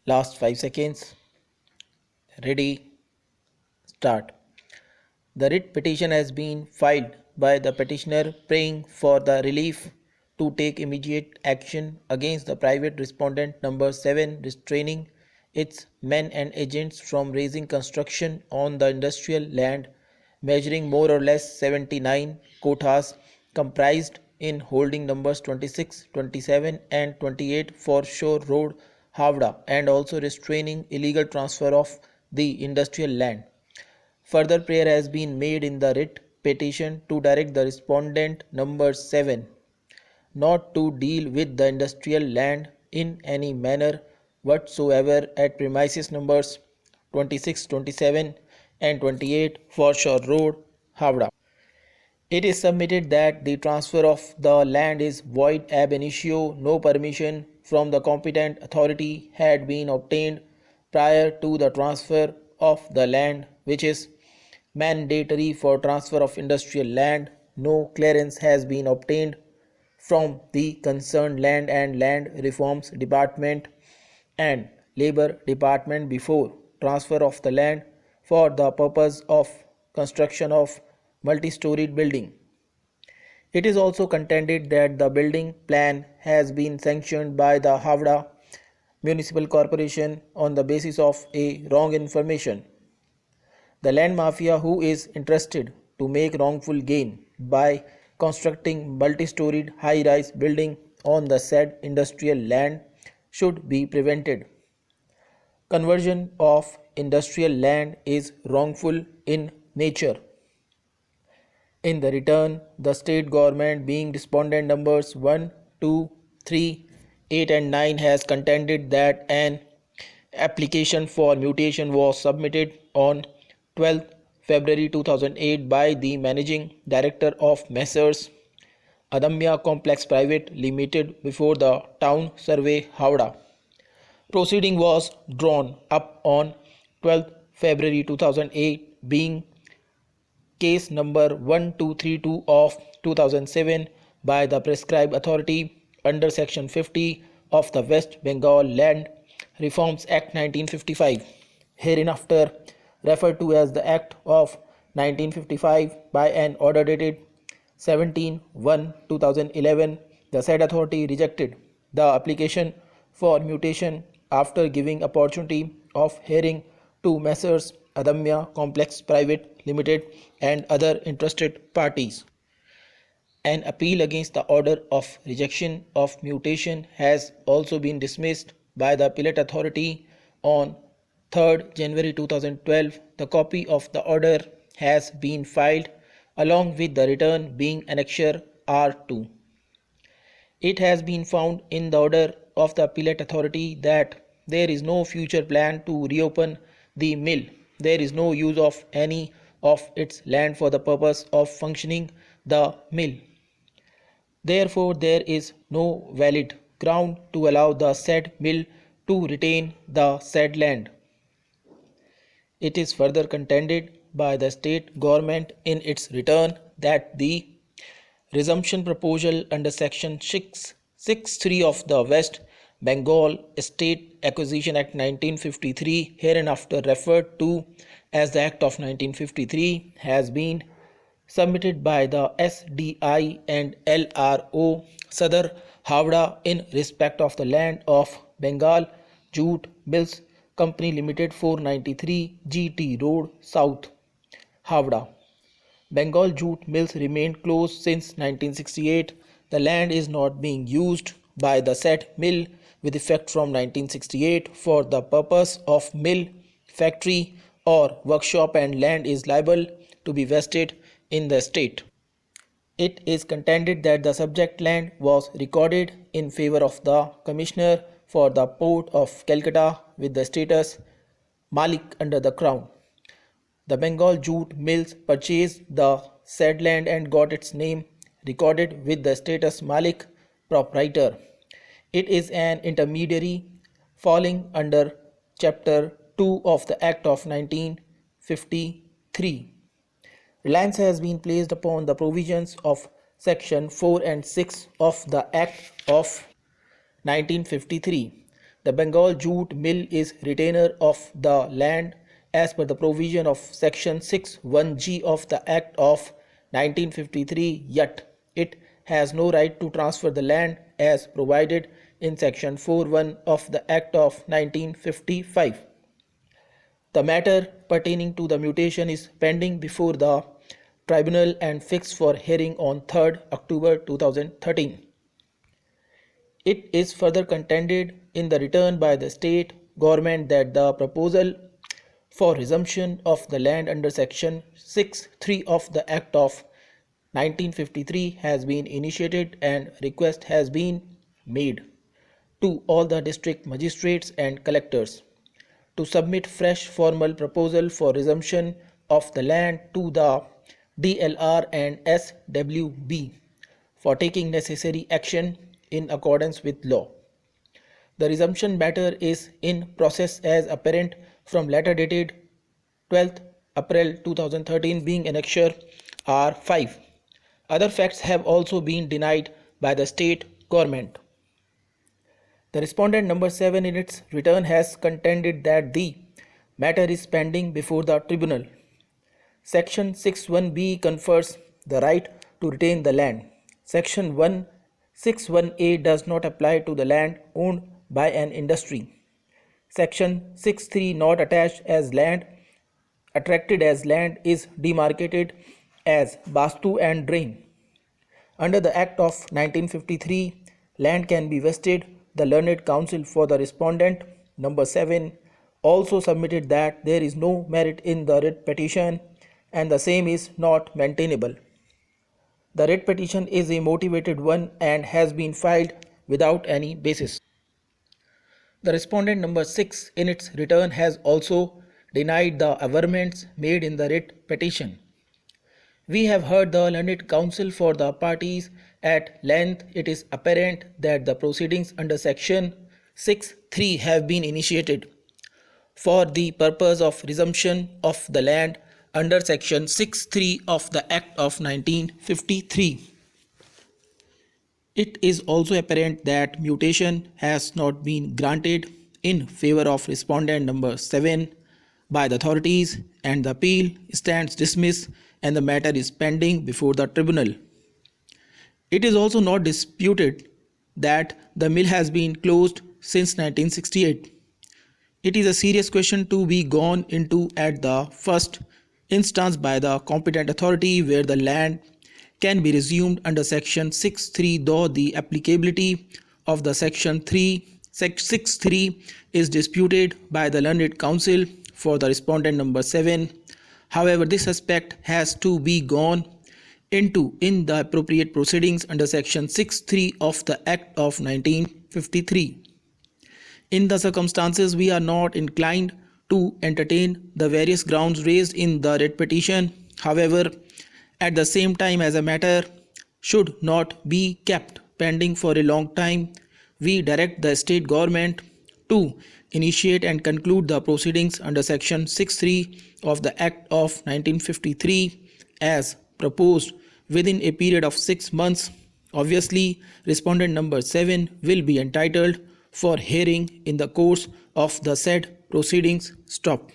Last 5 seconds. Ready, start. The writ petition has been filed by the petitioner praying for the relief to take immediate action against the private respondent number 7 restraining its men and agents from raising construction on the industrial land measuring more or less 79 kothas comprised in holding numbers 26, 27 and 28 Foreshore Road, Havda, and also restraining illegal transfer of the industrial land. Further prayer has been made in the writ petition to direct the respondent number 7 not to deal with the industrial land in any manner whatsoever at premises numbers 26, 27 and 28 Foreshore Road, Havda. It is submitted that the transfer of the land is void ab initio. No permission from the competent authority had been obtained prior to the transfer of the land, which is mandatory for transfer of industrial land. No clearance has been obtained from the concerned Land and Land Reforms Department and Labor Department before transfer of the land for the purpose of construction of multi-storied building. It is also contended that the building plan has been sanctioned by the Havda Municipal Corporation on the basis of a wrong information. The land mafia who is interested to make wrongful gain by constructing multi-storied high-rise building on the said industrial land should be prevented. Conversion of industrial land is wrongful in nature. In the return, the state government, being respondent numbers 1, 2, 3, 8 and 9, has contended that an application for mutation was submitted on 12th February 2008 by the Managing Director of Messrs. Adamya Complex Private Limited before the Town Survey, Havda. Proceeding was drawn up on 12th February 2008, being case number 1232 of 2007 by the prescribed authority under section 50 of the West Bengal Land Reforms Act 1955, hereinafter referred to as the Act of 1955, by an order dated 17/1/2011. The said authority rejected the application for mutation after giving opportunity of hearing to Messrs. Adamya Complex Private Limited and other interested parties. An appeal against the order of rejection of mutation has also been dismissed by the appellate authority on 3rd January 2012. The copy of the order has been filed along with the return being Annexure R2. It has been found in the order of the appellate authority that there is no future plan to reopen the mill. There is no use of any of its land for the purpose of functioning the mill. Therefore, there is no valid ground to allow the said mill to retain the said land. It is further contended by the state government in its return that the resumption proposal under section 663 of the West Bengal State Acquisition Act 1953, hereinafter referred to as the Act of 1953, has been submitted by the SDI and LRO Sadar Havda in respect of the land of Bengal Jute Mills Company Limited, 493 GT Road, South, Havda. Bengal Jute Mills remained closed since 1968. The land is not being used by the said mill with effect from 1968 for the purpose of mill, factory or workshop, and land is liable to be vested in the state. It is contended that the subject land was recorded in favor of the Commissioner for the Port of Calcutta with the status Malik under the Crown. The Bengal Jute Mills purchased the said land and got its name recorded with the status Malik proprietor. It is an intermediary falling under Chapter 2 of the Act of 1953. Reliance has been placed upon the provisions of Section 4 and 6 of the Act of 1953. The Bengal Jute Mill is retainer of the land as per the provision of Section 61G of the Act of 1953, yet it has no right to transfer the land as provided in Section 41 of the Act of 1955. The matter pertaining to the mutation is pending before the tribunal and fixed for hearing on 3rd October 2013. It is further contended in the return by the state government that the proposal for resumption of the land under Section 6(3) of the Act of 1953 has been initiated and request has been made to all the district magistrates and collectors to submit fresh formal proposal for resumption of the land to the DLR and SWB for taking necessary action in accordance with law. The resumption matter is in process as apparent from letter dated 12th April 2013 being annexure R5. Other facts have also been denied by the state government. The respondent number 7 in its return has contended that the matter is pending before the tribunal. Section 61B confers the right to retain the land. Section 161A does not apply to the land owned by an industry. Section 63 not attached as land, attracted as land is demarcated as Bastu and drain. Under the Act of 1953, land can be vested. The learned counsel for the respondent number 7 also submitted that there is no merit in the writ petition and the same is not maintainable. The writ petition is a motivated one and has been filed without any basis. The respondent number 6 in its return has also denied the averments made in the writ petition. We have heard the learned counsel for the parties at length. It is apparent that the proceedings under Section 6(3) have been initiated for the purpose of resumption of the land under Section 6(3) of the Act of 1953. It is also apparent that mutation has not been granted in favor of respondent number 7 by the authorities and the appeal stands dismissed and the matter is pending before the tribunal. It is also not disputed that the mill has been closed since 1968. It is a serious question to be gone into at the first instance by the competent authority where the land can be resumed under Section 6(3), though the applicability of the Section 6(3) is disputed by the learned counsel for the respondent number 7. However, this aspect has to be gone into in the appropriate proceedings under Section 6(3) of the Act of 1953. In the circumstances, we are not inclined to entertain the various grounds raised in the writ petition. However, at the same time, as a matter should not be kept pending for a long time, we direct the state government to initiate and conclude the proceedings under Section 6(3) of the Act of 1953 as proposed within a period of 6 months. Obviously, respondent number 7 will be entitled for hearing in the course of the said proceedings. Stop.